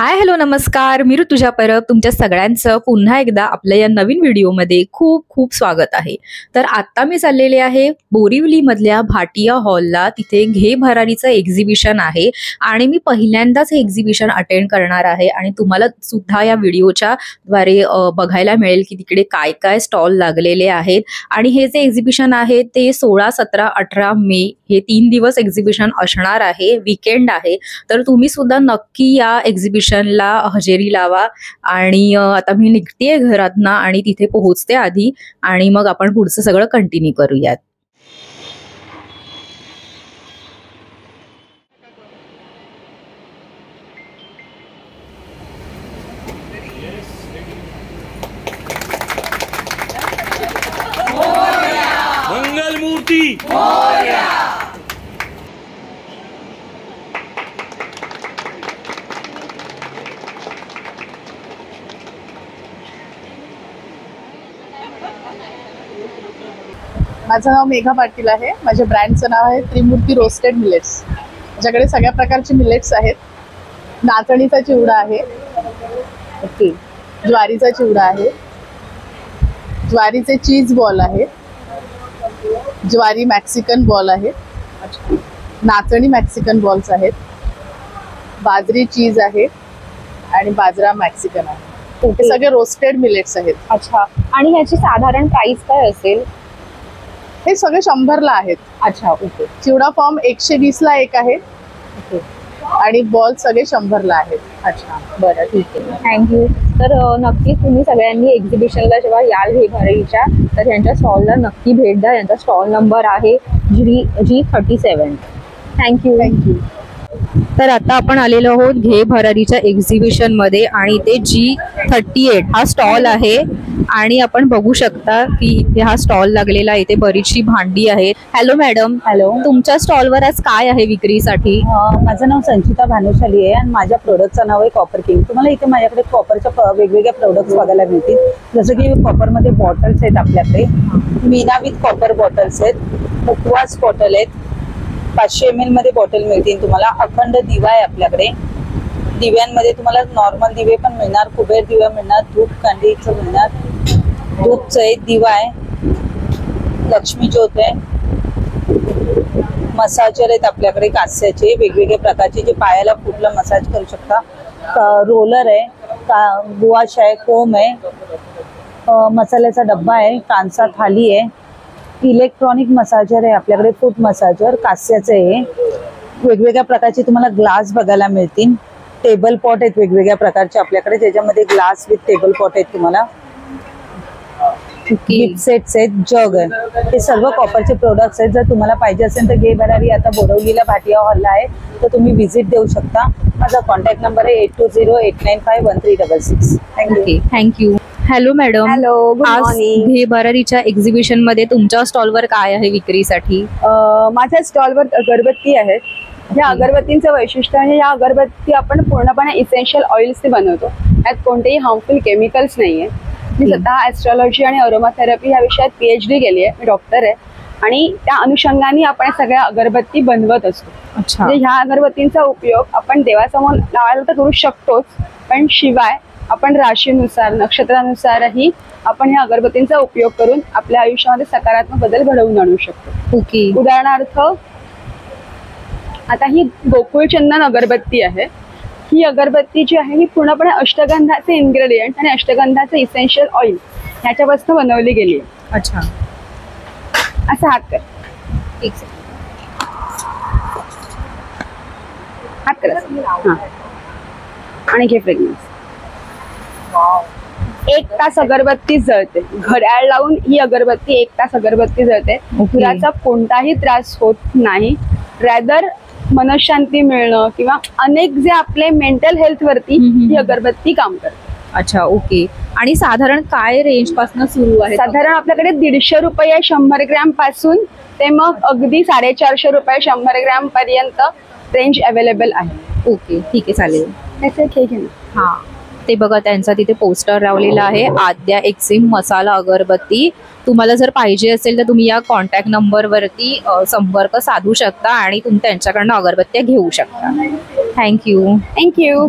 Hi hello नमस्कार, मी ऋतुजा परब तुमच्या सगळ्यांचं पुन्हा एकदा आपल्या या नवीन व्हिडिओमध्ये खूप खूप स्वागत आहे। तर आता मी चाललेले आहे बोरिवली मधल्या भाटिया हॉलला। तिथे घे भरारीचं एक्झिबिशन आहे आणि मी पहिल्यांदाच हे एक्झिबिशन अटेंड करणार आहे आणि तुम्हाला सुद्धा या व्हिडिओच्या द्वारे बघायला मिळेल की तिकडे काय काय स्टॉल लागलेले आहेत। आणि हे जे एक्झिबिशन आहे ते 16, 17, 18 मे हे 3 दिवस एक्झिबिशन असणार आहे, वीकेंड आहे। तर तुम्ही सुद्धा नक्की या एक्झिबिशनला हजेरी लावा। आणि आता मी निघतेय घरातनं आणि तिथे पोहोचते आधी आणि मग आपण पुढचं सगळं कंटिन्यू करूयात। मंगलमूर्ती माझं नाव मेघा पाटील आहे। माझ्या ब्रँडचं नाव आहे त्रिमूर्ती रोस्टेड मिलेट्स। माझ्याकडे सगळ्या प्रकारचे मिलेट्स आहेत। नाचणीचा चिवडा आहे, ओके, ज्वारीचा चिवडा आहे, ज्वारीचे चीज बॉल आहे, ज्वारी मॅक्सिकन बॉल आहे, नाचणी मॅक्सिकन बॉल्स आहेत, बाजरी चीज आहे आणि बाजरा मॅक्सिकन आहे। हे सगळे रोस्टेड मिलेट्स आहेत। अच्छा, आणि ह्याची साधारण प्राइस काय असेल? हे सगळे 100ला आहेत। अच्छा, ओके। चिवडा फॉर्म 120ला एक आहे, ओके, आणि बॉल सगळे 100ला आहेत। अच्छा, बरं, ठीक आहे, थँक्यू। तर नक्कीच तुम्ही सगळ्यांनी एक्झिबिशनला जेव्हा याल घे भरारीच्या तर यांच्या स्टॉलला नक्की भेट द्या। यांचा स्टॉल नंबर आहे G37। Thank you thank you. तर आता आपण आलेलो आहोत घे भरारीच्या एक्झिबिशन मध्ये आणि ते G38 हा स्टॉल आहे आणि आपण बघू शकता की इथे हा स्टॉल लागलेला आहे। इथे बरीचशी भांडी आहेत। Hello madam. हॅलो, तुमच्या स्टॉलवर आज काय आहे विक्रीसाठी? माझं नाव संचिता भानुशाली आहे आणि माझ्या प्रोडक्टचं नाव आहे कॉपर किंग। तुम्हाला इथे माझ्याकडे कॉपरच्या वेगवेगळ्या प्रोडक्ट्स बघायला मिळतील, जसं की कॉपरमध्ये बॉटल्स आहेत आपल्याकडे, मीना विथ कॉपर बॉटल्स आहेत, मुखवास बॉटल आहेत, 500 ml मध्ये बॉटल मिळतील तुम्हाला। अखंड दिवा आहे आपल्याकडे। दिव्यांमध्ये तुम्हाला नॉर्मल दिवे पण मिळणार, कुबेर दिवा मिळणार, धूप कांडीचं मिळणार, धूपचं एक दिवा आहे, लक्ष्मी ज्योत आहे, मसाजर आहेत आपल्याकडे कास्याचे वेगवेगळ्या प्रकारचे जे पायाला फुटलं मसाज करू शकता, रोलर आहे, गुआश आहे, कोम आहे, मसाल्याचा डब्बा आहे, कांसा थाली आहे, इलेक्ट्रॉनिक मसाजर आहे आपल्याकडे, फूट मसाजर कास्याचं आहे, वेगवेगळ्या प्रकारचे तुम्हाला ग्लास बघायला मिळतील, टेबल पॉट आहेत वेगवेगळ्या प्रकारचे आपल्याकडे, ज्याच्यामध्ये ग्लास विथ टेबल पॉट आहेत तुम्हाला, गिफ्ट सेट्स आहेत, जग आहे, हे सर्व कॉपरचे प्रोडक्ट्स आहेत। जर तुम्हाला पाहिजे असेल तर घे भरारी आता बोरिवलीला भाटिया हॉलला आहे, तर तुम्ही व्हिजिट देऊ शकता। माझा कॉन्टॅक्ट नंबर आहे 8208951366। Thank you thank you. Hello madam. Hello, good morning. घे भरारीच्या एक्झिबिशन मध्ये तुमच्या स्टॉलवर काय आहे विक्रीसाठी? माझ्या स्टॉलवर अगरबत्ती आहेत। या अगरबत्तींचं वैशिष्ट्य आहे, या अगरबत्ती आपण पूर्णपणे इसेन्शियल ऑइल्सने बनवतो, यात कोणतेही हार्मफुल केमिकल्स नाहीये। मी स्वतः ॲस्ट्रॉलॉजी आणि अरोमाथेरपी या विषयात PhD केली आहे, मी डॉक्टर आहे आणि त्या अनुषंगाने आपण सगळ्या अगरबत्ती बनवत असतो। अच्छा, म्हणजे ह्या अगरबत्तींचा उपयोग आपण देवासमोर लावायला तर करू शकतोच, पण शिवाय आपण राशीनुसार नक्षत्रानुसारही आपण ह्या अगरबत्तींचा उपयोग करून आपल्या आयुष्यामध्ये सकारात्मक बदल घडवून आणू शकतो। ओके, उदाहरणार्थ आता ही गोकुळ चंदन अगरबत्ती आहे। ही अगरबत्ती जी आहे ही पूर्णपणे अष्टगंधाचे इन्ग्रेडियंट आणि अष्टगंधाचे इसेन्शियल ऑइल ह्याच्यापासून बनवली गेली आहे। अच्छा, असं हात कर, ठीक, हात कर हां, आणि घे फ्रेग्रन्स। 1 तास अगरबत्ती जळते, घड्याळ लावून ही अगरबत्ती 1 तास अगरबत्ती जळते। धुराचा कोणताही त्रास होत नाही, रॅदर मनशांती मिळणं किंवा अनेक जे आपले मेंटल हेल्थ वरती ही अगरबत्ती काम करते। अच्छा, ओके। आणि साधारण काय रेंज पासून सुरू आहे? साधारण आपल्याकडे 150 रुपये 100 ग्रॅम पासून ते मग अगदी 450 रुपये 100 ग्रॅम पर्यंत रेंज अवेलेबल आहे। ओके, ठीक आहे, चालेल। त्याचे घे ना। हा, ते बघा त्यांचा तिथे पोस्टर लावलेला आहे, आद्या एक्सिम मसाला अगरबत्ती। तुम्हाला जर पाहिजे असेल तर तुम्ही या कॉन्टॅक्ट नंबरवरती संपर्क साधू शकता आणि तुम्ही त्यांच्याकडनं अगरबत्त्या घेऊ शकता। थँक्यू। थँक्यू।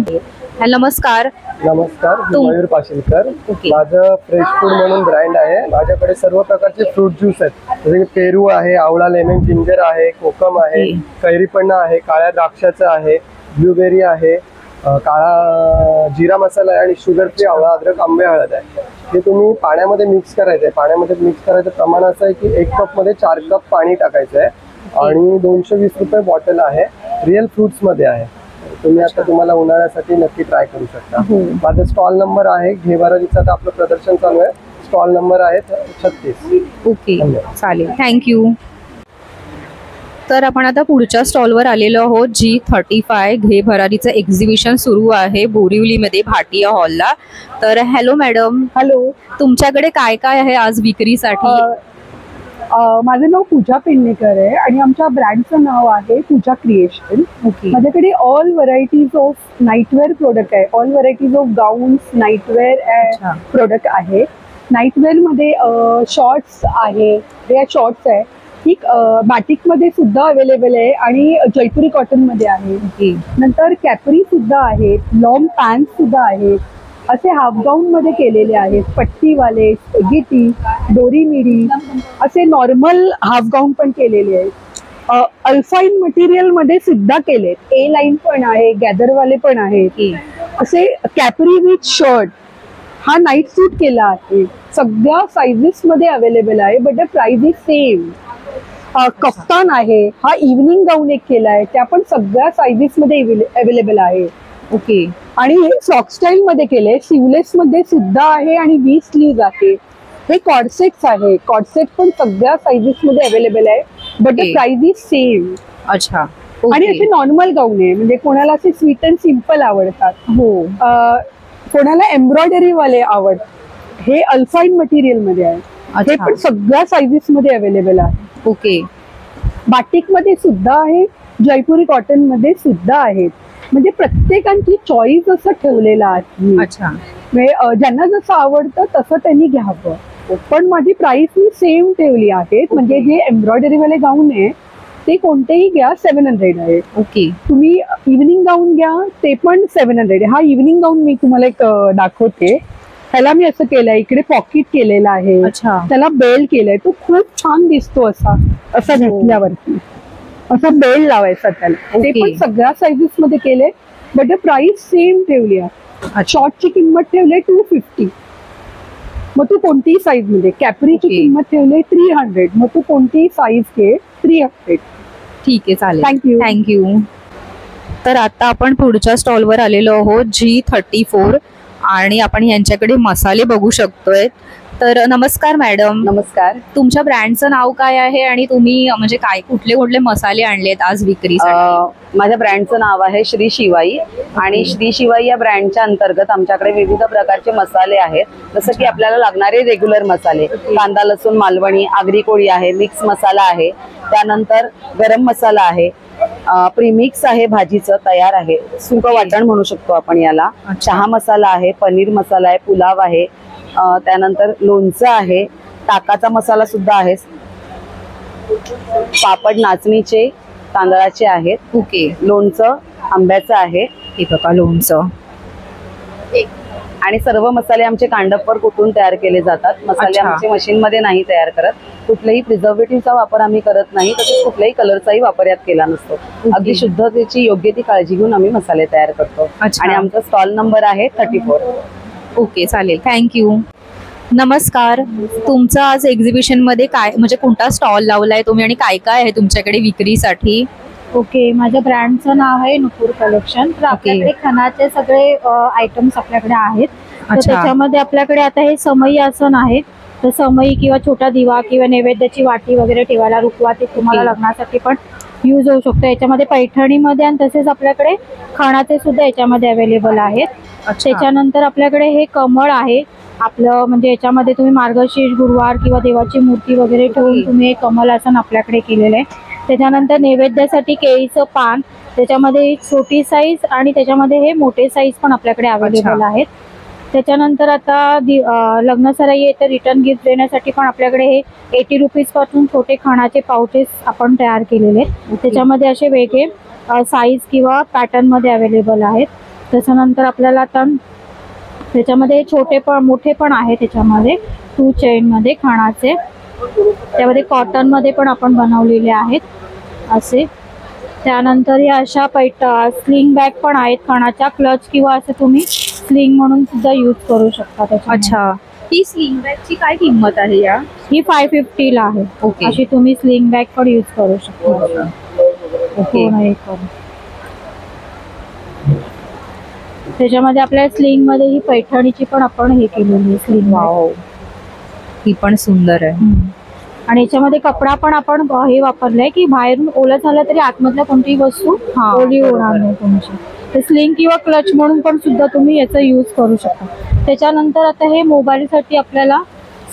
नमस्कार. नमस्कार, मी तुम- मयूर पाशीलकर. ओके. माझं फ्रेश फूड म्हणून ब्रँड आहे. माझ्याकडे सर्व प्रकारचे फ्रूट ज्यूस आहेत, जसे की पेरू आहे, आवळा, लेमन, जिंजर आहे, कोकम आहे, ओके. कैरीपन्ना आहे, काळ्या द्राक्षाचं आहे, ब्लूबेरी आहे, काळा जिरा मसाला आहे आणि शुगर फ्री आवळा, अद्रक, आंबे, हळद आहे. हे तुम्ही पाण्यामध्ये मिक्स करायचं आहे. पाण्यामध्ये मिक्स करायचं प्रमाण असं आहे की 1 कपमध्ये 4 कप पाणी टाकायचं आहे आणि 220 रुपये बॉटल आहे. रिअल फ्रुट्स मध्ये आहे. तुम्ही आता तुम्हाला उन्हाळ्यासाठी नक्की ट्राय करू शकता. माझा स्टॉल नंबर आहे घे भरारीचा, आता आपलं प्रदर्शन चालू आहे. स्टॉल नंबर आहे 36. ओके, चालेल, थँक्यू. तर आपण आता पुढच्या स्टॉलवर आलेलो आहोत. G35 घे भरारीचं एक्झिबिशन सुरू आहे बोरिवलीमध्ये भाटिया हॉलला. तर हॅलो मॅडम, हॅलो, तुमच्याकडे काय काय आहे आज विक्रीसाठी? माझं नाव पूजा पेडणेकर आहे आणि आमच्या ब्रँडचं नाव आहे पूजा क्रिएशन. ओके. माझ्याकडे ऑल व्हरायटीज ऑफ नाईटवेअर प्रोडक्ट आहे. ऑल व्हरायटीज ऑफ गाऊन्स, नाईटवेअर अच्छा. प्रोडक्ट आहे. नाईटवेअर मध्ये शॉर्ट्स आहे, हे शॉर्ट्स आहे. ही बाटिकमध्ये सुद्धा अवेलेबल आहे आणि जयपुरी कॉटन मध्ये आहे. ओके. नंतर कॅपरी सुद्धा आहेत, लॉंग पॅन्ट सुद्धा आहेत. असे हाफ गाऊन मध्ये केलेले आहेत, पट्टीवाले, स्पेगेटी, दोरी मिरी, असे नॉर्मल हाफ गाऊन पण केलेले आहेत. अल्फाईन मटेरियल मध्ये सुद्धा केलेत. ए लाईन पण आहे, गॅदरवाले पण आहेत. ओके. असे कॅपरी विथ शर्ट, हा नाईट सूट केला आहे. सगळ्या साईजेस मध्ये अवेलेबल आहे, but the price is same. Kaftan आहे, हा इव्हनिंग गाऊन एक केला आहे, त्या पण सगळ्या साईजेस मध्ये अवेलेबल आहे. ओके. आणि हे फ्रॉक स्टाईल मध्ये केले, सिवलेस मध्ये सुद्धा आहे आणि वी स्लीव्ह आहे. हे कॉर्डसेट्स आहे, कॉर्डसेट पण सगळ्या साईजेस मध्ये अवेलेबल आहे, but the Okay. Price is same. अच्छा. आणि ओके. असे नॉर्मल गाऊन आहे, म्हणजे कोणाला असे स्वीट अँड सिम्पल आवडतात, हो. कोणाला एम्ब्रॉयडरी वाले आवडतात. हे अल्फाईन मटेरियल मध्ये आहे. हे अच्छा. पण सगळ्या साईजेस मध्ये अवेलेबल आहे. ओके. बाटिक मध्ये सुद्धा आहे, जयपुरी कॉटन मध्ये सुद्धा आहेत. म्हणजे प्रत्येकाची चॉईस असं ठेवलेलं आहे. अच्छा. म्हणजे ज्यांना जसं आवडतं तसं त्यांनी घ्यावं. पण माझी प्राइस मी सेम ठेवली आहे. म्हणजे जे एम्ब्रॉयडरी वाले गाऊन आहे ते कोणतेही घ्या 700 आहे. ओके. तुम्ही इव्हनिंग गाऊन घ्या ते पण 700 आहे. हा इव्हनिंग गाऊन मी तुम्हाला एक दाखवते. ह्याला मी असं केलंय, इकडे पॉकेट केलेलं आहे, अच्छा. त्याला बेल केलंय, तो खूप छान दिसतो असा घेतल्यावरती. असा बेल लावायचा त्याला. ते Okay. पण सगळ्या साईजेस मध्ये केले, बट प्राइस सेम ठेवली आहे. शॉर्टची किंमत ठेवली 250. मग तू कोणतीही साईज मध्ये. कॅपरीची Okay. किंमत ठेवली 300. मग तू कोणतीही साईज घे 300. ठीक आहे, चालेल, Thank you. थँक्यू. तर आता आपण पुढच्या स्टॉलवर आलेलो आहोत G34 आणि आपण यांच्याकडे मसाले बघू शकतोय. तर नमस्कार मॅडम, नमस्कार. तुमच्या ब्रँडचं नाव काय आहे आणि तुम्ही म्हणजे काय कुठले कुठले मसाले आणलेत आज विक्रीसाठी? माझ्या ब्रँडचं नाव आहे श्री शिवाई आणि श्री शिवाई या ब्रँडच्या अंतर्गत आमच्याकडे विविध प्रकारचे मसाले आहेत. जसं की आपल्याला लागणारे रेग्युलर मसाले, कांदा लसूण मालवणी, आगरी कोळी आहे, मिक्स मसाला आहे, त्यानंतर गरम मसाला आहे, प्रीमिक्स आहे, भाजीचं तयार आहे, सुकं वाटण म्हणू शकतो आपण याला, चहा मसाला आहे, पनीर मसाला आहे, पुलाव आहे, त्यानंतर लोणचं आहे, ताकाचा मसाला सुद्धा आहे, पापड नाचणीचे तांदळाचे आहेत. ओके. लोणचं आंब्याचं आहे. हे बघा लोणचं. आणि सर्व मसाले आमचे कांडपवर कुटून तयार केले जातात. मसाले अच्छा. आमचे मशीन मध्ये नाही तयार करत. कुठल्याही प्रिझर्वेटिव्हचा वापर आम्ही करत नाही, तसेच कुठल्याही कलरचाही वापर यात केला नसतो. अगदी शुद्धतेची योग्य ती काळजी घेऊन आम्ही मसाले तयार करतो. अच्छा. आणि आमचा स्टॉल नंबर आहे 34. ओके, चालेल, थँक्यू. नमस्कार, तुमचं आज एक्झिबिशन मध्ये काय म्हणजे कोणता स्टॉल लावलाय तुम्ही आणि काय काय आहे तुमच्याकडे विक्रीसाठी? ओके, माझ्या ब्रँडचं नाव आहे नुपूर कलेक्शन. तर आपल्याकडे खणाचे सगळे आयटम्स आपल्याकडे आहेत. तर अच्छा. त्याच्यामध्ये आपल्याकडे आता हे समई आसन आहे. तर समई किंवा छोटा दिवा किंवा नैवेद्याची वाटी वगैरे ठेवायला रुखवाती तुम्हाला लग्नासाठी पण यूज होऊ शकतो. याच्यामध्ये पैठणीमध्ये आणि तसेच आपल्याकडे खणाचे सुद्धा याच्यामध्ये अवेलेबल आहेत. त्याच्यानंतर आपल्याकडे हे कमळ आहे आपलं, म्हणजे याच्यामध्ये तुम्ही मार्गशीर्ष गुरुवार किंवा देवाची मूर्ती वगैरे ठेवून तुम्ही हे कमल आसन आपल्याकडे केलेलं आहे. त्याच्यानंतर नैवेद्यासाठी केळीचं पान, त्याच्यामध्ये छोटी साईज आणि त्याच्यामध्ये हे मोठे साईज पण आपल्याकडे अवेलेबल आहेत. त्याच्यानंतर आता लग्न सराई आहे तर रिटर्न गिफ्ट देण्यासाठी पण आपल्याकडे हे 80 रुपीज पासून छोटे खणाचे पाउचेस आपण तयार केलेले आहेत. त्याच्यामध्ये असे वेगळे साईज किंवा पॅटर्न मध्ये अवेलेबल आहेत. त्याच्यानंतर आपल्याला आता त्याच्यामध्ये छोटे पण मोठे पण आहे, त्याच्यामध्ये 2 चेन मध्ये खाणाचे, त्यामध्ये कॉटन मध्ये पण आपण बनवलेले आहेत असे. त्यानंतर या अशा स्लिंग बॅग पण आहेत खाणाच्या, क्लच किंवा असं तुम्ही स्लिंग म्हणून सुद्धा यूज करू शकता त्याच्यामध्ये. अच्छा, ही स्लिंग बॅगची काय किंमत आहे या? ही 550 ला आहे. ओके. अशी तुम्ही स्लिंग बॅग पण यूज करू शकता. ओके. त्याच्यामध्ये आपल्या स्लिंग मध्ये ही पैठणीची पण आपण हे केलेली स्लिंग. वाव, ही पण सुंदर आहे. आणि याच्यामध्ये कपडा पण आपण हे वापरलाय की बाहेरून ओलं झालं तरी आतमधल्या कोणतीही वस्तू ओली होणार नाही तुमची. ते स्लिंग किंवा क्लच म्हणून पण सुद्धा तुम्ही याचा यूज करू शकता. त्याच्यानंतर आता हे मोबाईल साठी आपल्याला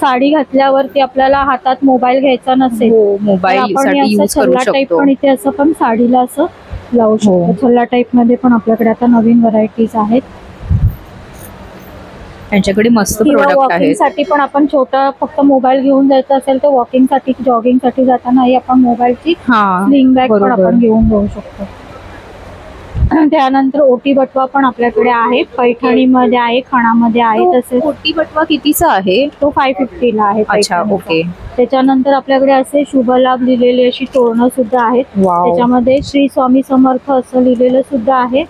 साडी घातल्यावरती आपल्याला हातात मोबाईल घ्यायचा नसेल, मोबाईल साठी यूज करू टाईप शकतो. पण इथे असं पण साडीला असं लावू शकतो. छल्ला टाईप मध्ये पण आपल्याकडे आता नवीन व्हरायटीज आहेत. त्यांच्याकडे मस्त प्रोडक्ट वॉकिंग आहेत. साठी पण आपण छोटा फक्त मोबाईल घेऊन जायचं असेल तर वॉकिंग साठी, जॉगिंग साठी जातानाही आपण मोबाईलची स्लिंग बॅग पण आपण घेऊन जाऊ शकतो. त्यानंतर ओटी बटवा पण आपल्याकडे आहे, पैठणी मध्ये आहे, खाणामध्ये आहे. तसेच ओटी बटवा कितीचा आहे? तो 550 ला आहे. अच्छा, ओके. त्याच्यानंतर आपल्याकडे असे शुभ लाभ लिहिलेले अशी तोरणं सुद्धा आहेत. त्याच्यामध्ये श्री स्वामी समर्थ असं लिहिलेलं सुद्धा आहे.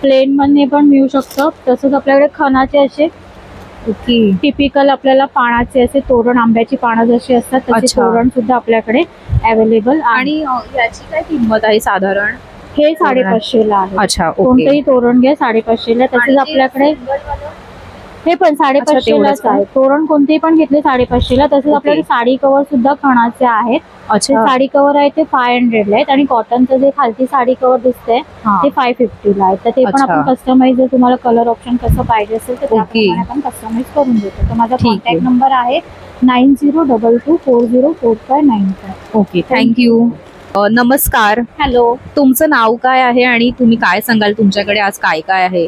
प्लेन मध्ये पण मिळू शकतं. तसंच आपल्याकडे खणाचे असे टिपिकल आपल्याला पानाचे असे तोरण, आंब्याची पानं जशी असतात तसे तोरण सुद्धा आपल्याकडे अवेलेबल. आणि याची काय किंमत आहे साधारण? हे 550 ला आहे. अच्छा, कोणतंही तोरण घ्या 550 ला. तसेच आपल्याकडे हे पण 550 लाच आहे. तोरण कोणतेही पण घेतले 550 ला. तसेच आपल्याकडे साडी कव्हर सुद्धा खणाचे आहेत. साडी कव्हर आहे ते 500 ला आहेत आणि कॉटनचं जे खालती साडी कव्हर दिसतंय ते 550 ला आहे. तर ते पण आपण कस्टमाइज, जर तुम्हाला कलर ऑप्शन कसं पाहिजे असेल तर त्याप्रमाणे आपण कस्टमाइज करून देतो. तर माझा कॉन्टॅक्ट नंबर आहे 9022240459. Okay, thank you. नमस्कार. हॅलो, तुमचं नाव काय आहे आणि तुम्ही काय सांगाल तुमच्याकडे आज काय काय आहे?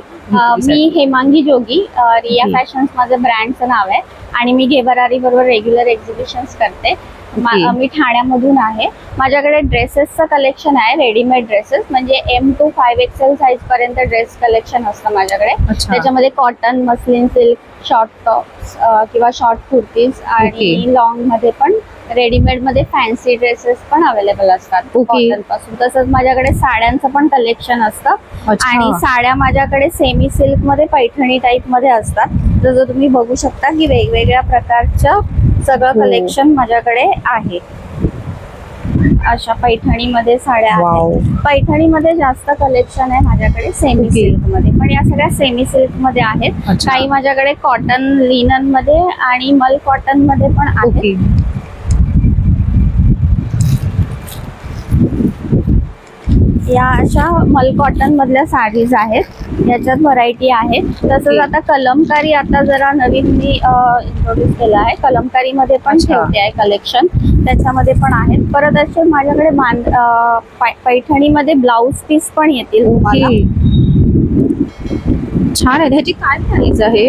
मी हेमांगी जोगी, रिया फॅशन्स माझं ब्रँडचं नाव आहे आणि मी घेवरारी बरोबर रेग्युलर एक्झिबिशन्स करते. मी ठाण्यामधून आहे. माझ्याकडे ड्रेसेसचं कलेक्शन आहे, रेडीमेड ड्रेसेस, म्हणजे M to 5XL साईज पर्यंत ड्रेस कलेक्शन असतं माझ्याकडे. त्याच्यामध्ये cotton, muslin, silk, short tops किंवा शॉर्ट कुर्तीज आणि लॉंग मध्ये पण रेडीमेड मध्ये फॅन्सी ड्रेसेस पण अवेलेबल असतात कॉटन पासून. तसंच माझ्याकडे साड्यांचं पण कलेक्शन असतं आणि साड्या माझ्याकडे सेमी सिल्क मध्ये पैठणी टाईप मध्ये असतात. जसं तुम्ही बघू शकता की वेगवेगळ्या प्रकारचं सगळं कलेक्शन माझ्याकडे आहे. अशा पैठणीमध्ये साड्या आहेत. पैठणीमध्ये जास्त कलेक्शन आहे माझ्याकडे सेमी सिल्क मध्ये, पण या सगळ्या सेमी सिल्क मध्ये आहेत. काही माझ्याकडे कॉटन, लिनन मध्ये आणि मल कॉटन मध्ये पण आहेत. या अशा मल कॉटन मधल्या साडीज आहेत, याच्यात व्हरायटी आहे. तसंच आता कलमकारी आता जरा नवीन मी इंट्रोड्यूस केला आहे. कलमकारी मध्ये पण ठेवते आहे कलेक्शन, त्याच्यामध्ये पण आहेत. परत असे माझ्याकडे पैठणीमध्ये ब्लाउज पीस पण येतील तुम्हाला. छान आहे. ह्याची काय प्राइस आहे?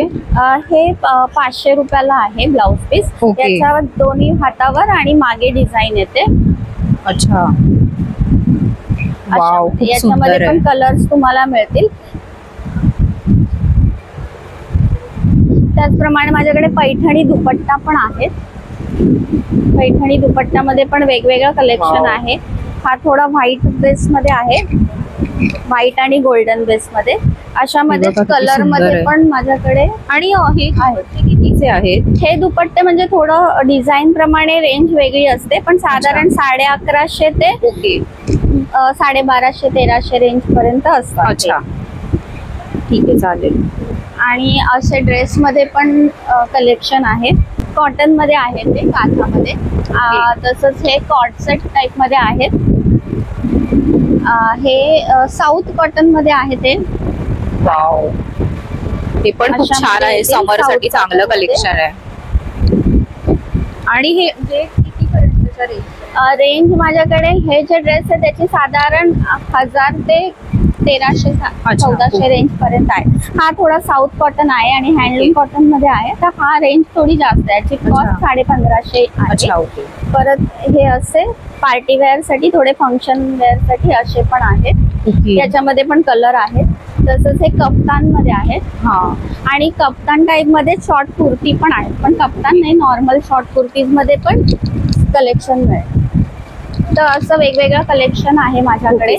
हे 500 रुपयाला आहे ब्लाउज पीस. याच्यावर दोन्ही हातावर आणि मागे डिझाईन येते. अच्छा, याच्यामध्ये पण कलर्स तुम्हाला मिळतील. त्याचप्रमाणे माझ्याकडे पैठणी दुपट्टा पण आहेत. पैठणी दुपट्ट्यामध्ये पण वेगवेगळं कलेक्शन आहे. हा थोडा व्हाईट बेस मध्ये आहे, व्हाईट आणि गोल्डन बेस मध्ये. अशामध्ये कलर मध्ये पण माझ्याकडे. आणि हे कितीचे आहेत? हे दुपट्टे म्हणजे थोडं डिझाईन प्रमाणे रेंज वेगळी असते, पण साधारण 1150 ते 1250, 1300 रेंज पर्यंत असतात. अच्छा, ठीक आहे, चालेल. आणि असे ड्रेस मध्ये पण कलेक्शन आहे. कॉटन मध्ये आहे ते, काठामध्ये. तसंच हे कॉट सेट टाइप मध्ये आहेत. हे साऊथ कॉटन मध्ये आहे ते. वाव, हे पण खूप छान आहे. समर साठी चांगलं कलेक्शन आहे. आणि हे किती पर्यंतचा रेंज? रेंज माझ्याकडे हे जे ड्रेस आहे त्याची साधारण 1000 ते 1300 1400 रेंज पर्यंत आहे. हा थोडा साऊथ कॉटन आहे आणि हँडलूम कॉटन मध्ये आहे, तर हा रेंज थोडी जास्त आहे. याची कॉस्ट 1550 आहे. परत हे असे पार्टी वेअर साठी, थोडे फंक्शन वेअर साठी असे पण आहेत. याच्यामध्ये पण कलर आहेत. तसंच हे कप्तान मध्ये आहेत. आणि कप्तान टाईप मध्ये शॉर्ट कुर्ती पण आहेत, पण कप्तान नाही, नॉर्मल शॉर्ट कुर्तीज मध्ये पण कलेक्शन मिळेल. तर असं वेगवेगळं कलेक्शन आहे माझ्याकडे.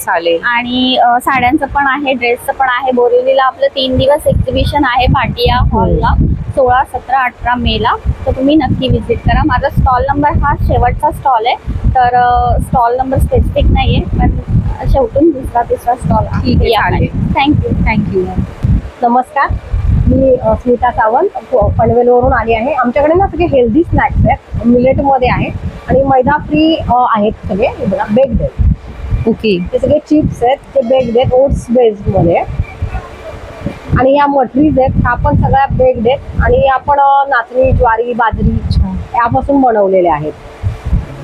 आणि साड्यांचं पण आहे, ड्रेसचं पण आहे. बोरिवलीला आपलं 3 दिवस एक्झिबिशन आहे भाटिया हॉलला, 16, 17, 18 मेला. तर तुम्ही नक्की विजिट करा. माझा स्टॉल नंबर हा शेवटचा स्टॉल आहे, तर स्टॉल नंबर स्पेसिफिक नाहीये, पण शेवटून दुसरा तिसरा स्टॉल आहे. थँक्यू. नमस्कार, मी स्मिता सावंत पनवेलवरून आली आहे. आमच्याकडे ना सगळे हेल्दी स्नॅक्स आहेत, मिलेटमध्ये आहे आणि मैदा फ्री आहेत सगळे. बेक्ड आहेत. ते सगळे चिप्स आहेत, ते बेक्ड आहेत, ओट्स बेस्ड मध्ये. आणि या मटरीज आहेत, ह्या पण सगळ्या बेक्ड आहेत आणि आपण नाचणी, ज्वारी, बाजरी यापासून बनवलेले आहेत.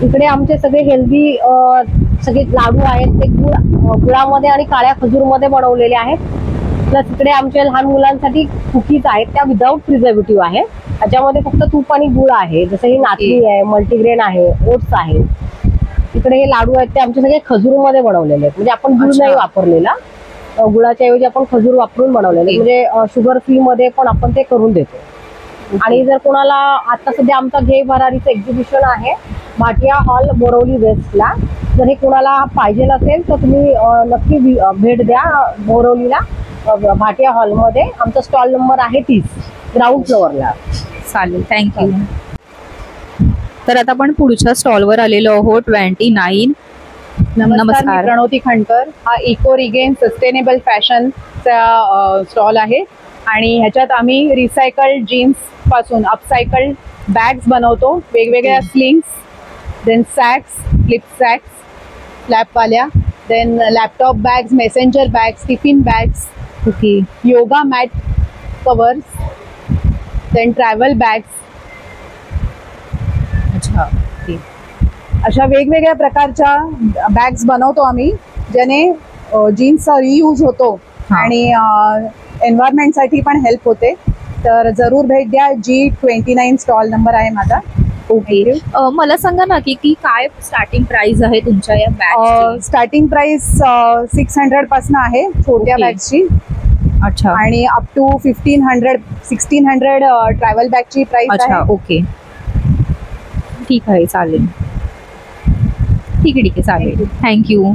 इकडे आमचे सगळे हेल्दी सगळे लाडू आहेत, ते गुळामध्ये आणि काळ्या खजूरमध्ये बनवलेले आहेत. प्लस इकडे आमच्या लहान मुलांसाठी कुकीज आहेत, त्या विदाऊट प्रिझर्वेटिव्ह आहे. त्याच्यामध्ये फक्त तूप आणि गुळ आहे. जसं ही नाचणी आहे, मल्टीग्रेन आहे, ओट्स आहे. इकडे हे लाडू आहेत, ते आमचे सगळे खजूरमध्ये बनवलेले आहेत. म्हणजे आपण गुळ नाही वापरलेला, गुळाच्या ऐवजी आपण खजूर वापरून बनवलेले, म्हणजे शुगर फ्री मध्ये पण आपण ते करून देतो. आणि जर कोणाला आता सध्या आमचा घे भरारीचं एक्झिबिशन आहे भाटिया हॉल बोरवली वेस्टला, जर हे कोणाला पाहिजे असेल तर तुम्ही नक्की भेट द्या बोरवलीला भाटिया हॉलमध्ये. आमचा स्टॉल नंबर आहे 30, ग्राउंड फ्लोअरला. चालेल, थँक्यू. तर आता आपण पुढच्या स्टॉलवर आलेलो आहोत. 29. नमस्कार, मी प्रणोती खंडकर. हा इको रिगेन सस्टेनेबल फॅशनचा स्टॉल आहे आणि ह्याच्यात आम्ही रिसायकल्ड जीन्स पासून अपसायकल्ड बॅग्स बनवतो, वेगवेगळ्या slings, then sacks, flip sacks, फ्लॅपवाल्या, then laptop bags, messenger bags, tiffin bags, yoga mat covers, then travel bags. अशा वेगवेगळ्या प्रकारच्या बॅग्स बनवतो आम्ही, ज्याने जीन्सचा रियूज होतो आणि एन्व्हायरमेंटसाठी पण हेल्प होते. तर जरूर भेट द्या. G29 स्टॉल नंबर आहे माझा. मला सांगा ना की काय स्टार्टिंग प्राइस आहे तुमच्या या बॅग? स्टार्टिंग प्राइस 600 पासून आहे छोट्या बॅगची. अच्छा. आणि अप टू 1600 ट्रॅव्हल बॅगची प्राइस आहे. ओके, ठीक आहे, चालेल. ठीक आहे, चालेल. थँक्यू.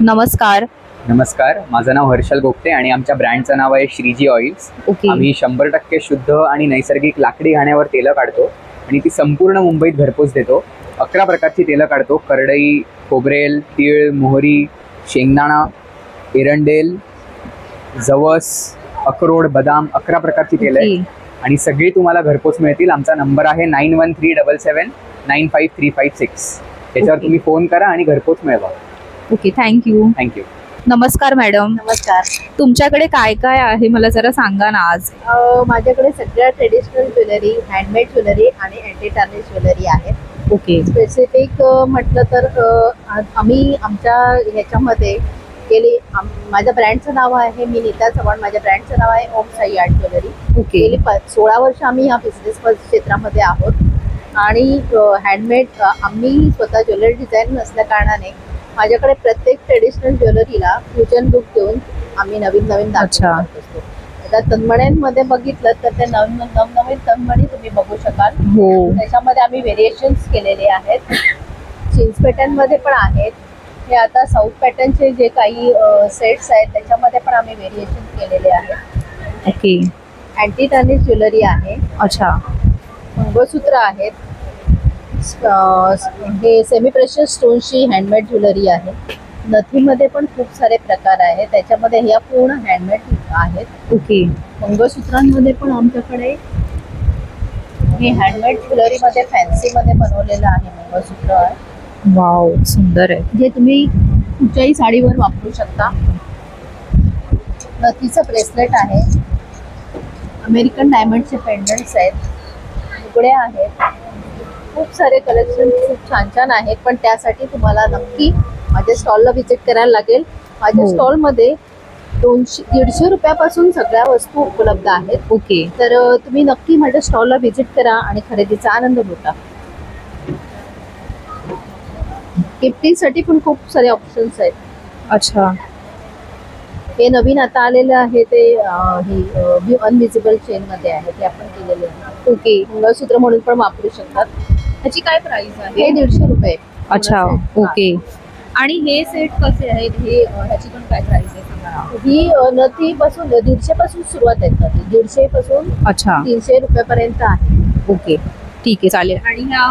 नमस्कार. नमस्कार, माझं नाव हर्षल गोपते आणि आमच्या ब्रँडचं नाव आहे श्रीजी ऑइल्स. आम्ही 100% शुद्ध आणि नैसर्गिक लाकडी घाण्यावर तेलं काढतो आणि ती संपूर्ण मुंबईत घरपोच देतो. 11 प्रकारची तेलं काढतो. करडई, खोबरेल, तीळ, मोहरी, शेंगदाणा, एरंडेल, जवस, अक्रोड, बदाम, 11 प्रकारची तेलं आहेत आणि सगळी तुम्हाला घरपोच मिळतील. आमचा नंबर आहे 9137795356. त्याच्यावर तुम्ही फोन करा आणि घरपोच मिळवा. Okay, thank you. नमस्कार मॅडम. नमस्कार. तुमच्याकडे काय काय आहे मला जरा सांगा ना आज. माझ्याकडे सगळ्या ट्रेडिशनल ज्वेलरी, हँडमेड ज्वेलरी आणि अँटी टार्निश ज्वेलरी आहे. ओके. स्पेसिफिक म्हटलं तर आम्ही आमच्या ह्याच्यामध्ये गेली, माझ्या ब्रँडचं नाव आहे, मी नीता चव्हाण, माझ्या ब्रँडचं नाव आहे ओम साई आर्ट ज्वेलरी. गेली 16 वर्ष आम्ही या बिझनेस क्षेत्रामध्ये आहोत आणि हँडमेड आम्ही स्वतः ज्वेलरी डिझाईन नसल्या कारणाने माझ्याकडे प्रत्येक ट्रेडिशनल ज्वेलरीला फ्युजन लुक देऊन आम्ही नवीन दाखवत असतो. आता तन्मण्यांमध्ये बघितलं तर ते नवनवीन तन्मणी तुम्ही बघू शकाल. त्याच्यामध्ये आम्ही व्हेरिएशन्स केलेले आहेत. चीन्स पॅटर्नमध्ये पण आहेत. हे आता साऊथ पॅटर्नचे जे काही सेट्स आहेत त्याच्यामध्ये पण आम्ही व्हेरिएशन केलेले आहेत. ओके. अँटी टार्निश ज्वेलरी आहे. अच्छा. मंगळसूत्र आहेत. हे सेमी प्रेशियस स्टोनची हँडमेड ज्वेलरी आहे. नथीमध्ये पण खूप सारे प्रकार आहेत. त्याच्यामध्ये ह्या पूर्ण हँडमेड आहेत. ओके. मंगळसूत्रांमध्ये पण आमच्याकडे हे हँडमेड ज्वेलरीमध्ये फॅन्सीमध्ये बनवलेलं आहे मंगळसूत्र आहे. वाव, सुंदर आहे. जे तुम्ही कुठच्याही साडीवर वापरू शकता. नथीचं ब्रेसलेट आहे. अमेरिकन डायमंडचे पेंडंट्स आहेत. उघड्या आहेत. खूप सारे कलेक्शन खूप छान आहेत. पण त्यासाठी तुम्हाला नक्की माझ्या स्टॉलला व्हिजिट करायला लागेल. माझ्या स्टॉलमध्ये 150 रुपयापासून सगळ्या वस्तू उपलब्ध आहेत. ओके. तर तुम्ही नक्की माझ्या स्टॉलला व्हिजिट करा आणि खरेदीचा आनंद लुटा. गिफ्टिंगसाठी पण खूप सारे ऑप्शन्स आहेत. अच्छा. हे नवीन आता आलेलं आहे ते हे अनविजिबल चेन मध्ये आहे, ते आपण केलेले आहे. ओके. मंगळसूत्र म्हणून पण वापरू शकतात. ह्याची काय प्राइस आहे? हे 150 रुपये. अच्छा. ओके. आणि हे सेट कसे आहेत? ह्याची पण काय प्राइस आहे सांगा. ही नथी पासून 150 पासून सुरुवात आहे. 150 पासून अच्छा 300 रुपयापर्यंत आहे. ओके. ठीक आहे, चालेल. आणि ह्या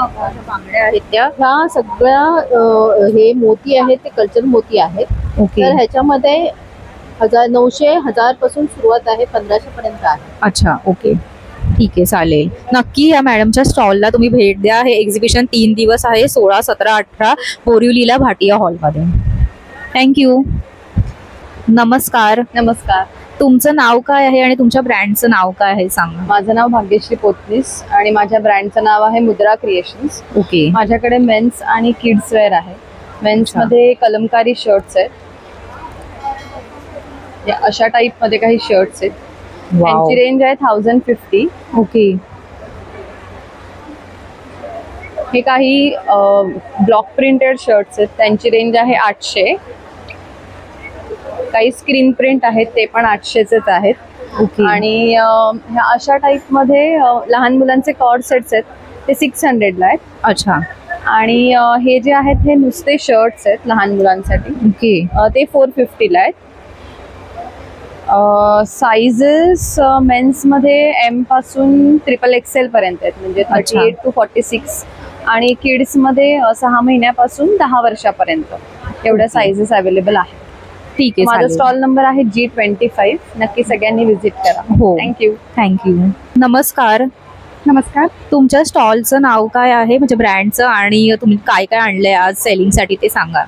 बांगड्या आहेत त्या? ह्या सगळ्या हे मोती आहेत, ते कल्चर मोती आहेत. ओके. तर ह्याच्यामध्ये 900 1000 पासून सुरुवात आहे, 1500 पर्यंत आहे. अच्छा. ओके. ठीक आहे, चालेल. नक्की या मॅडमच्या स्टॉलला तुम्ही भेट द्या. हे एक्झिबिशन 3 दिवस आहे, 16, 17, 18 बोरिवलीला भाटिया हॉलमध्ये. थँक्यू. नमस्कार. नमस्कार. तुमचं नाव काय आहे आणि तुमच्या ब्रँडचं नाव काय आहे सांगा. माझं नाव भाग्यश्री पोतनीस आणि माझ्या ब्रँडचं नाव आहे मुद्रा क्रिएशन्स. ओके. माझ्याकडे मेन्स आणि किड्स वेअर आहे. मेन्स मध्ये कलमकारी शर्ट्स आहेत, अशा टाइप मध्ये काही शर्ट्स आहेत. त्यांची रेंज आहे 1050. ओके. हे काही ब्लॉक प्रिंटेड शर्ट्स आहेत, त्यांची रेंज आहे 800. काही स्क्रीन प्रिंट आहेत, ते पण 800च आहेत. आणि अशा टाइप मध्ये लहान मुलांचे कॉर्ड सेट्स आहेत, ते 600ला आहेत. अच्छा. आणि हे जे आहेत हे नुसते शर्ट्स आहेत लहान मुलांसाठी. ओके. ते 450ला आहेत. साइजेस मेन्स मध्ये एम पासून XXL पर्यंत आहेत, म्हणजे 38 to 46. आणि किड्स मध्ये 6 महिन्यापासून 10 वर्षापर्यंत एवढ्या साइजेस अवेलेबल आहेत. ठीक आहे. माझा स्टॉल नंबर आहे G25. नक्की सगळ्यांनी व्हिजिट करा. हो. थँक्यू. नमस्कार. नमस्कार. तुमच्या स्टॉलचं नाव काय आहे, म्हणजे ब्रँडचं, आणि तुम्ही काय काय आणलंय आज सेलिंगसाठी ते सांगा.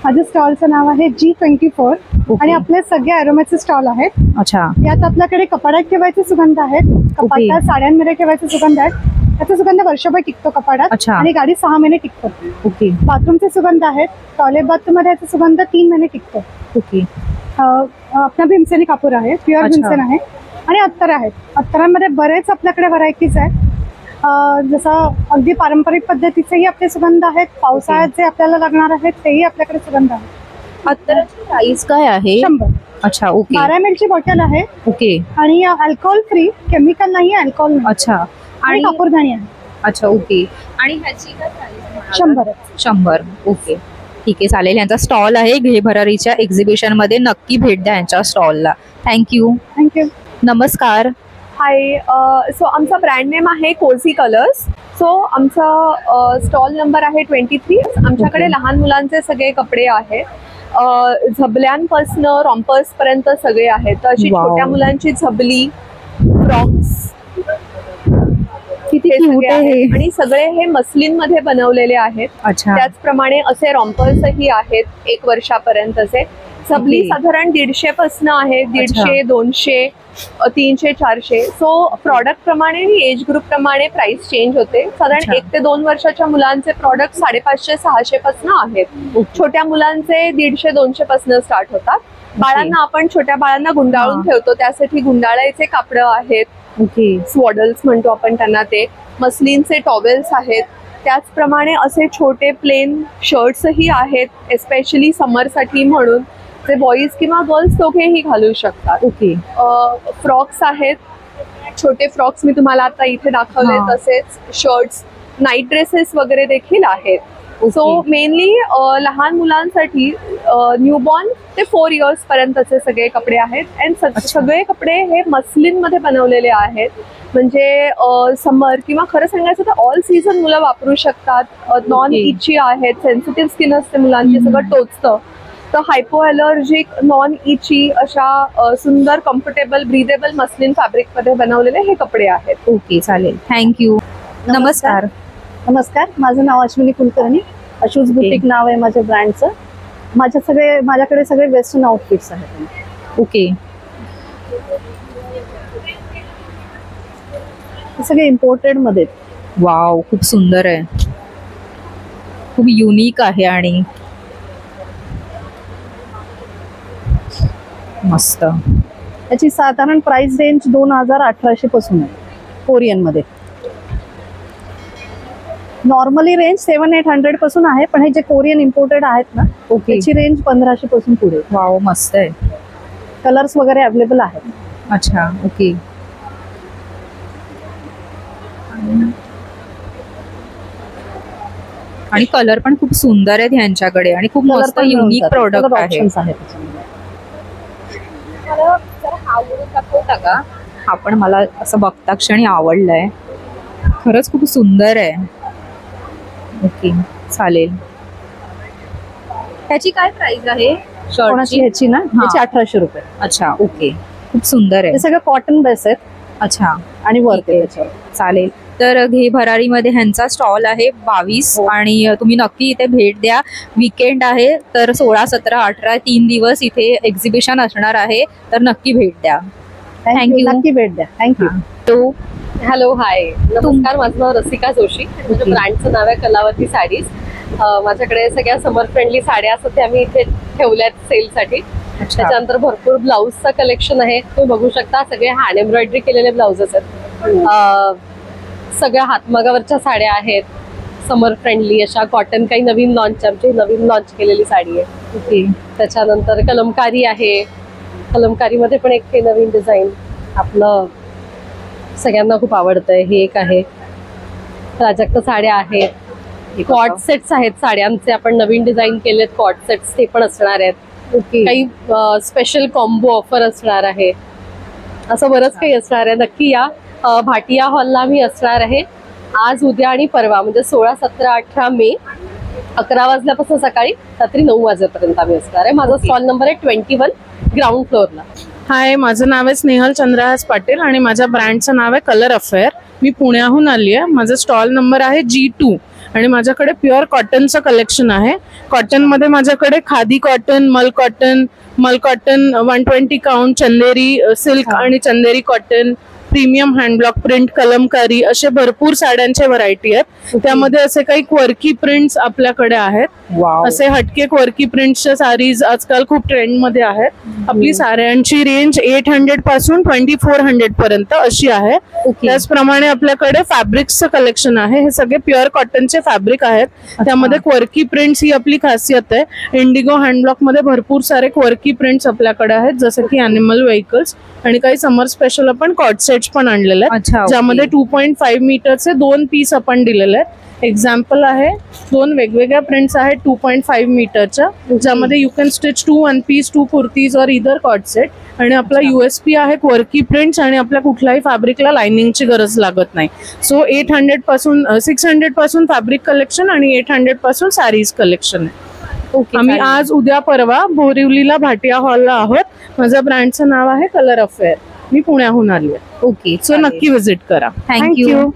माझ्या स्टॉलचं नाव आहे G24 आणि आपले सगळे अरोमॅचे स्टॉल आहेत. अच्छा. यात आपल्याकडे कपाडात ठेवायचे सुगंध आहेत, कपाटात साड्यांमध्ये ठेवायचे सुगंध आहेत. त्याचा सुगंध वर्षभर टिकतो कपाडात आणि गाडी 6 महिने टिकतो. ओके. बाथरूमचे सुगंध आहेत, टॉयलेट बाथरूम मध्ये याचा सुगंध 3 महिने टिकतो. ओके. आपला भीमसेनी कापूर आहे, प्युअर भीमसेन आहे. आणि अत्तर आहेत. अत्तरांमध्ये बरेच आपल्याकडे व्हरायटीज आहेत. जसं अगदी पारंपरिक पद्धतीचेही आपले सुगंध आहेत, पावसाळ्यात जे आपल्याला लागणार आहेत तेही आपल्याकडे सुगंध आहेत. अत्तराची प्राइस काय आहे? 100. अच्छा. ओके. 12 ml ची बॉटल आहे. ओके. आणि अल्कोहोल फ्री, केमिकल नाही, अल्कोहोल नाही. अच्छा. आणि कापूरदाणी आहे. अच्छा. ओके. आणि ह्याची काय प्राइस? 100. 100. ओके. ठीक आहे, चालेल. यांचा स्टॉल आहे घे भरारीच्या एक्झिबिशन मध्ये, नक्की भेट द्या यांच्या स्टॉलला. थँक्यू. नमस्कार. हाय. सो आमचा ब्रँड नेम आहे कोझी कलर्स. सो आमचा स्टॉल नंबर आहे 23. आमच्याकडे लहान मुलांचे सगळे कपडे आहेत, झबल्यांपासून रॉम्पर्स पर्यंत सगळे आहेत. अशी छोट्या मुलांची झबली, फ्रॉक्स, किती क्यूट आहे. आणि सगळे हे मस्लिन मध्ये बनवलेले आहेत. त्याचप्रमाणे असे रॉम्पर्सही आहेत 1 वर्षापर्यंतचे. झबली साधारण 150 पासून आहे, 150, 200, 300, 400. सो प्रॉडक्ट प्रमाणे आणि एज ग्रुप प्रमाणे प्राइस चेंज होते. साधारण 1 ते 2 वर्षाच्या मुलांचे प्रॉडक्ट 550, 600 पासून आहेत. छोट्या मुलांचे 150, 200 पासून स्टार्ट होतात. बाळांना आपण छोट्या बाळांना गुंडाळून ठेवतो, त्यासाठी गुंडाळायचे कापड आहेत. स्वॉडल्स म्हणतो आपण त्यांना. ते मस्लिनचे टॉवेल्स आहेत. त्याचप्रमाणे असे छोटे प्लेन शर्ट्सही आहेत, एस्पेशली समरसाठी म्हणून, जे बॉईज किंवा गर्ल्स दोघेही घालू शकतात. ओके. फ्रॉक्स आहेत, छोटे फ्रॉक्स मी तुम्हाला आता इथे दाखवले. तसेच शर्ट्स, नाईट ड्रेसेस वगैरे देखील आहेत. सो मेनली लहान मुलांसाठी न्यूबॉर्न ते 4 इयर्स पर्यंतचे सगळे कपडे आहेत. अँड सगळे कपडे हे मस्लिन मध्ये बनवलेले आहेत. म्हणजे समर किंवा खरं सांगायचं तर ऑल सीझन मुलं वापरू शकतात. नॉन इची आहेत, सेन्सिटिव्ह स्किन असते मुलांची, सगळं टोचतं. तर हायपो अलर्जिक, नॉन इची अशा सुंदर, कम्फर्टेबल, ब्रीदेबल मस्लिन फॅब्रिक मध्ये बनवलेले हे कपडे आहेत. ओके, चालेल. थँक्यू. नमस्कार. नमस्कार. माझं नाव अश्विनी कुलकर्णी. अशूज बुटीक नाव आहे माझ्या ब्रँडचं. माझ्याकडे सगळे वेस्टर्न आउटफिट्स आहेत. ओके. सगळे इम्पोर्टेड मध्ये. वाव, खूप सुंदर आहे, खूप युनिक आहे. आणि मस्त. याची साधारण प्राइस रेंज 2,1800 पासून आहे कोरियन मध्ये. नॉर्मली रेंज 700-800 पासून आहे, पण हे जे कोरियन इम्पोर्टेड आहेत ना त्याची रेंज 1500 पासून पुढे. वाव, मस्त आहे. कलर्स वगैरे अवेलेबल आहेत. अच्छा, ओके. आणि कलर पण खूप सुंदर आहेत ह्यांच्याकडे आणि खूप मस्त युनिक प्रोडक्ट आहे. हा पण मला असं बघता क्षणी आवडलाय, खरंच खूप सुंदर आहे. ओके, चालेल. ह्याची काय प्राइस आहे शर्टची? ह्याची ना, ह्याची 1800 रुपये. अच्छा, ओके. खूप सुंदर आहे. हे सगळं कॉटन बेस आहेत. अच्छा, आणि वर्क आहे त्याच्यावर. चालेल. तर घे भरारी मध्ये ह्यांचा स्टॉल आहे 22 आणि तुम्ही नक्की इथे भेट द्या. वीकेंड आहे तर 16, 17, 18 3 दिवस इथे एक्झिबिशन असणार आहे, तर नक्की भेट द्या. थँक्यू. नक्की भेट द्या. थँक्यू. तो हॅलो, हाय, नमस्कार. माझं नाव रसिका जोशी. माझ्या ब्रँडचं नाव आहे कलावती साडीज. माझ्याकडे सगळ्या समर फ्रेंडली साड्या सध्या मी इथे ठेवल्यात सेलसाठी. त्याच्यानंतर भरपूर ब्लाऊजचं कलेक्शन आहे, तुम्ही बघू शकता. सगळे हँड एम्ब्रॉयडरी केलेले ब्लाउजेस आहेत. सगळ्या हातमागावरच्या साड्या आहेत समर फ्रेंडली अशा. कॉटन काही नवीन लॉन्च, आमची नवीन लॉन्च केलेली साडी आहे. ओके. त्याच्यानंतर कलमकारी आहे. कलमकारीमध्ये पण एक हे नवीन डिझाईन आपलं सगळ्यांना खूप आवडतंय. हे एक आहे. प्राजक्त साड्या आहेत. कॉट सेट्स आहेत साड्यांचे, आपण नवीन डिझाईन केलेत कॉट सेट्स, ते पण असणार आहेत. ओके. काही स्पेशल कॉम्बो ऑफर असणार आहे, असं बरंच काही असणार आहे. नक्की या. भाटिया हॉलला मी असणार आहे आज, उद्या आणि परवा, म्हणजे 16, 17, 18 मे 11 वाजल्यापासून सकाळी रात्री 9 वाजेपर्यंत आम्ही असणार आहे. माझा स्टॉल नंबर आहे 21 ग्राउंड फ्लोअरला. हाय, माझं नाव आहे स्नेहल चंद्रहास पाटील आणि माझ्या ब्रँडचं नाव आहे कलर अफेअर. मी पुण्याहून आली आहे. माझा स्टॉल नंबर आहे G2 आणि माझ्याकडे प्युअर कॉटनचं कलेक्शन आहे. कॉटनमध्ये माझ्याकडे khadi cotton, mul cotton, 120 count, Chanderi silk आणि Chanderi cotton, premium handblock print, Kalamkari असे भरपूर साड्यांचे व्हरायटी आहेत. त्यामध्ये असे काही क्वर्की प्रिंट्स आपल्याकडे आहेत. असे हटके क्वर्की प्रिंट्सच्या साडीज आजकाल खूप ट्रेंड मध्ये आहेत. आपली साड्यांची रेंज 800 पासून 2400 पर्यंत अशी आहे. त्याचप्रमाणे आपल्याकडे फॅब्रिक्सचं कलेक्शन आहे. हे सगळे प्युअर कॉटनचे फॅब्रिक आहेत. त्यामध्ये क्वर्की प्रिंट्स ही आपली खासियत आहे. इंडिगो हँडब्लॉक मध्ये भरपूर सारे क्वर्की प्रिंट्स आपल्याकडे आहेत, जसं की अॅनिमल व्हेकल्स आणि काही समर स्पेशल आपण कॉट सेट्स पण आणलेले आहेत, ज्यामध्ये 2.5 मीटरचे 2 पीस आपण दिलेले आहेत. एक्झाम्पल आहे, 2 वेगवेगळ्या प्रिंट्स आहेत 2.5 मीटरच्या, ज्यामध्ये you can stitch 2 one piece, 2 kurtis और इधर कॉट सेट. आणि आपला USP आहे क्वर्की प्रिंट्स आणि आपल्या कुठल्याही फॅब्रिकला लाइनिंगची गरज लागत नाही. सो 800 पासून 600 पासून फॅब्रिक कलेक्शन आणि 800 पासून साडीज कलेक्शन आहे. आम्ही आज, उद्या, परवा बोरिवलीला भाटिया हॉलला आहोत. माझ्या ब्रँडचं नाव आहे कलर अफेअर. मी पुण्याहून आली आहे. ओके, सो नक्की विजिट करा. थँक्यू.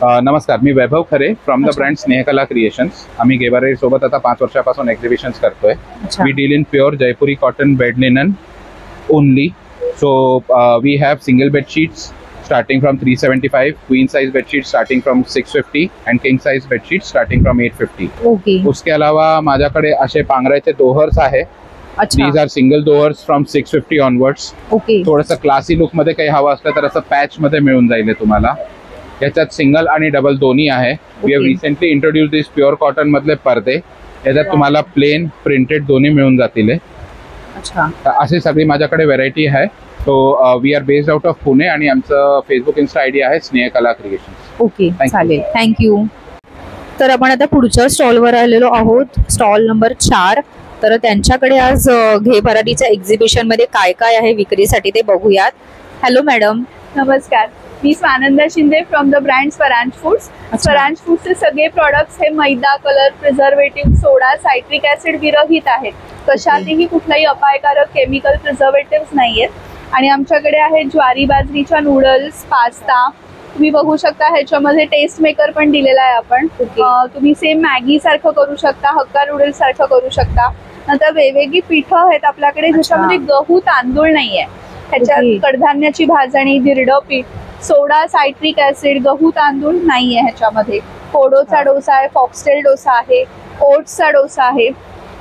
नमस्कार, मी Vaibhav Khare from the brand Snehkala creations. आम्ही गेबारे सोबत आता 5 वर्षापासून एक्झिबिशन्स करतोय. We deal in pure Jaipuri cotton bed linen only. So we have single bed sheets starting from 375, queen size bed sheet starting from 650 and king size bed sheet starting from 850. Okay. उसके अलावा माझ्याकडे असे पांघराचे दोहर्स आहे. These are single doors from 650 onwards. Okay. थोडंसं classy look मध्ये काही हवं असलं तर असं पॅच मध्ये मिळून जाईल तुम्हाला. याच्यात सिंगल आणि डबल दोन्ही आहे. We have recently introduce this pure cotton मधले पडदे. याच्यात तुम्हाला प्लेन प्रिंटेड दोन्ही मिळून जातील. अच्छा, अशी सगळी माझ्याकडे व्हरायटी आहे. So we are based out of Pune आणि आमचं फेसबुक इन्स्टा ID आहे स्नेहकला क्रिएशन्स. ओके, चालेल. थँक्यू. तर आपण आता पुढच्या स्टॉलवर आलेलो आहोत, स्टॉल नंबर 4. तर त्यांच्याकडे आज घे भरारीच्या एक्झिबिशन मध्ये काय काय आहे विक्रीसाठी ते बघूयात. Hello madam. नमस्कार, मी Swananda Shinde from the brand Swaranj foods. Swaranj फूड्सचे सगळे प्रॉडक्ट्स हे मैदा, colour, preservative, soda, citric acid विरहित आहेत. कशातही कुठलाही अपायकारक केमिकल प्रिझर्वेटिव्ह नाहीयेत. आणि आमच्याकडे आहे ज्वारी बाजरीच्या नूडल्स, पास्ता. तुम्ही बघू शकता ह्याच्यामध्ये टेस्ट मेकर पण दिलेला आहे आपण. तुम्ही सेम मॅगी सारखं करू शकता, हक्का नूडल्स सारखं करू शकता. नंतर वेगवेगळी पिठं आहेत आपल्याकडे ज्याच्यामध्ये गहू तांदूळ नाहीये. ह्याच्यात कडधान्याची भाजणी, धिरडं पीठ, सोडा, सायट्रिक ऍसिड, गहू तांदूळ नाहीये ह्याच्यामध्ये. कोडोचा डोसा आहे, फॉक्सटेल डोसा आहे, ओट्सचा डोसा आहे.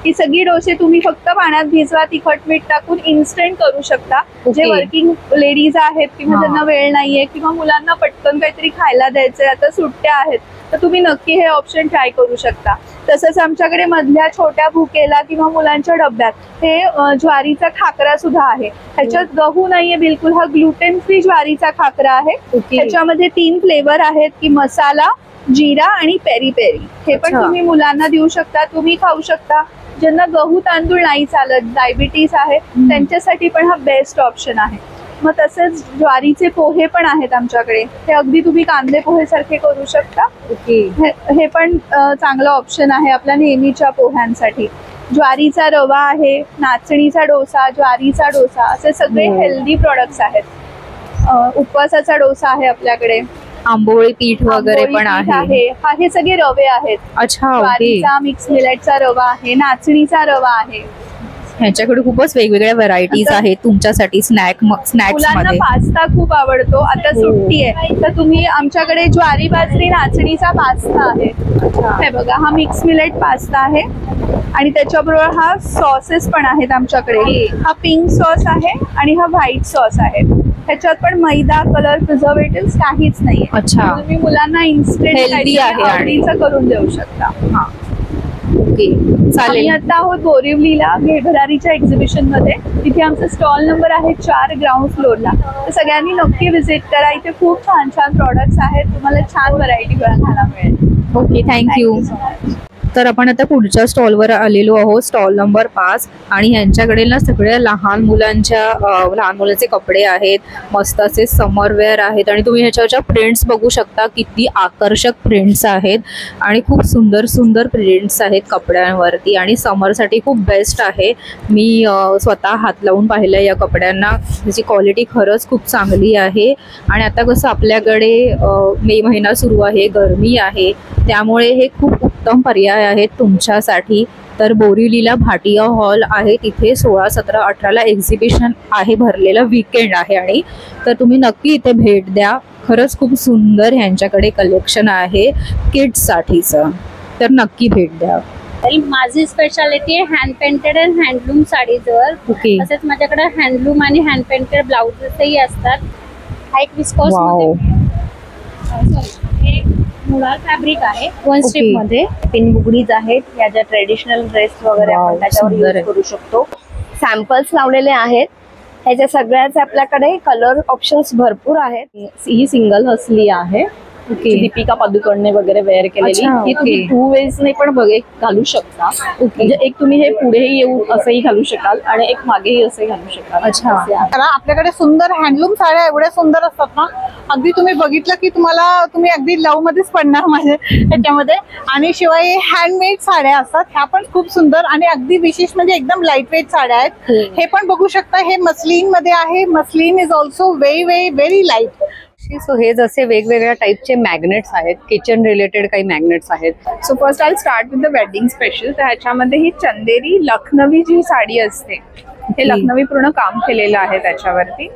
ही सगळी डोसे तुम्ही फक्त पाण्यात भिजवा, तिखट मीठ टाकून इन्स्टंट करू शकता. जे वर्किंग लेडीज आहेत किंवा ज्यांना वेळ नाहीये किंवा मुलांना पटकन काहीतरी खायला द्यायचंय, आता सुट्ट्या आहेत, तर तुम्ही नक्की हे ऑप्शन ट्राय करू शकता. तसंच आमच्याकडे मधल्या छोट्या भुकेला किंवा मुलांच्या डब्यात हे ज्वारीचा खाकरा सुद्धा आहे. ह्याच्यात गहू नाहीये बिलकुल, हा ग्लुटेन फ्री ज्वारीचा खाकरा आहे. ह्याच्यामध्ये 3 फ्लेवर आहेत की मसाला, जिरा आणि पेरी पेरी. हे पण तुम्ही मुलांना देऊ शकता, तुम्ही खाऊ शकता. ज्यांना गहू तांदूळ नाही चालत, डायबिटीस आहे, त्यांच्यासाठी पण हा बेस्ट ऑप्शन आहे. मग तसेच ज्वारीचे पोहे पण आहेत आमच्याकडे. हे अगदी तुम्ही कांदे पोहे सारखे करू शकता. हे पण चांगलं ऑप्शन आहे आपल्या नेहमीच्या पोह्यांसाठी. ज्वारीचा रवा आहे, नाचणीचा डोसा, ज्वारीचा डोसा, असे सगळे हेल्दी प्रोडक्ट्स आहेत. उपवासाचा डोसा आहे आपल्याकडे. आंबोळी पीठ वगैरे पण आहे. हे सगळे रवे आहेत. ज्वारीचा, मिक्स मिलेटचा रवा आहे, नाचणीचा रवा आहे. ह्याच्याकडे खूपच वेगवेगळ्या व्हरायटीज आहेत तुमच्यासाठी. स्नॅक्स मुलांना पास्ता खूप आवडतो, आता सुट्टी आहे तर तुम्ही आमच्याकडे ज्वारी बाजरी नाचणीचा पास्ता आहे. हे बघा, हा मिक्स मिलेट पास्ता आहे आणि त्याच्याबरोबर हा सॉसेस पण आहेत आमच्याकडे. हा पिंक सॉस आहे आणि हा व्हाईट सॉस आहे. ह्याच्यात पण मैदा, कलर, प्रिझर्वेटिव्ह काहीच नाही. तुम्ही मुलांना इन्स्टंट हेल्दी आहे आवडीचं करून देऊ शकता. चालेल. आम्ही आता आहोत बोरिवलीला घे भरारीच्या एक्झिबिशन मध्ये. तिथे आमचा स्टॉल नंबर आहे 4 ग्राउंड फ्लोअरला. तर सगळ्यांनी नक्की व्हिजिट करा. इथे खूप छान छान प्रॉडक्ट्स आहेत, तुम्हाला छान व्हरायटी बघायला मिळेल. Okay, thank you. तर आपण आता पुढच्या स्टॉलवर आलेलो आहोत, स्टॉल नंबर 5. आणि ह्यांच्याकडे ना सगळ्या लहान मुलांचे कपडे आहेत, मस्त असे समरवेअर आहेत. आणि तुम्ही ह्याच्या प्रिंट्स बघू शकता, किती आकर्षक प्रिंट्स आहेत आणि खूप सुंदर सुंदर प्रिंट्स आहेत कपड्यांवरती. आणि समरसाठी खूप बेस्ट आहे. मी स्वतः हात लावून पाहिलं या कपड्यांना, त्याची क्वालिटी खरंच खूप चांगली आहे. आणि आता कसं आपल्याकडे मे महिना सुरू आहे, गरमी आहे, त्यामुळे हे खूप उत्तम पर्याय आहेत तुमच्यासाठी. तर बोरिवलीला भाटिया हॉल आहे, तिथे 16, 17, 18ला एक्झिबिशन आहे, भरलेलं वीकेंड आहे. आणि तर तुम्ही नक्की इथे भेट द्या. खरंच खूप सुंदर ह्यांच्याकडे कलेक्शन आहे किड्ससाठीचं, तर नक्की भेट द्या. माझी स्पेशालिटी आहे हँड पेंटेड अँड हँडलूम साडीजवर. तसेच माझ्याकडे हँडलूम आणि हँड पेंटेड ब्लाउजेसही असतात. हा एक विस्कॉस मुळाल फॅब्रिक आहे, 1 स्ट्रिप मध्ये. पिन बुगडीज आहेत, या ज्या ट्रेडिशनल ड्रेस वगैरे आपण त्याच्यावर यूज करू शकतो. सॅम्पल्स लावलेले आहेत. ह्याच्या सगळ्याच आपल्याकडे कलर ऑप्शन्स भरपूर आहेत. ही सिंगल हसली आहे, दीपिका पादुकोणने वगैरे वेअर केलेली. ही तुम्ही 2 वेजने पण घालू शकता. म्हणजे एक तुम्ही हे पुढे येऊन असंही घालू शकाल आणि एक मागेही असंही घालू शकाल. आपल्याकडे सुंदर हँडलूम साड्या एवढ्या सुंदर असतात ना, अगदी तुम्ही बघितलं की तुम्ही अगदी लव मध्येच पडणार माझे त्याच्यामध्ये. आणि शिवाय हँडमेड साड्या असतात, ह्या पण खूप सुंदर आणि अगदी विशेष म्हणजे एकदम लाईट वेट साड्या आहेत. हे पण बघू शकता, हे मस्लिन मध्ये आहे. Muslin is also very light. So हे जसे वेगवेगळ्या टाईपचे मॅग्नेट्स आहेत, किचन रिलेटेड काही मॅग्नेट्स आहेत. So first I start with the wedding special. तर ह्याच्यामध्ये ही चंदेरी लखनवी जी साडी असते, हे लखनवी पूर्ण काम केलेलं आहे त्याच्यावरती.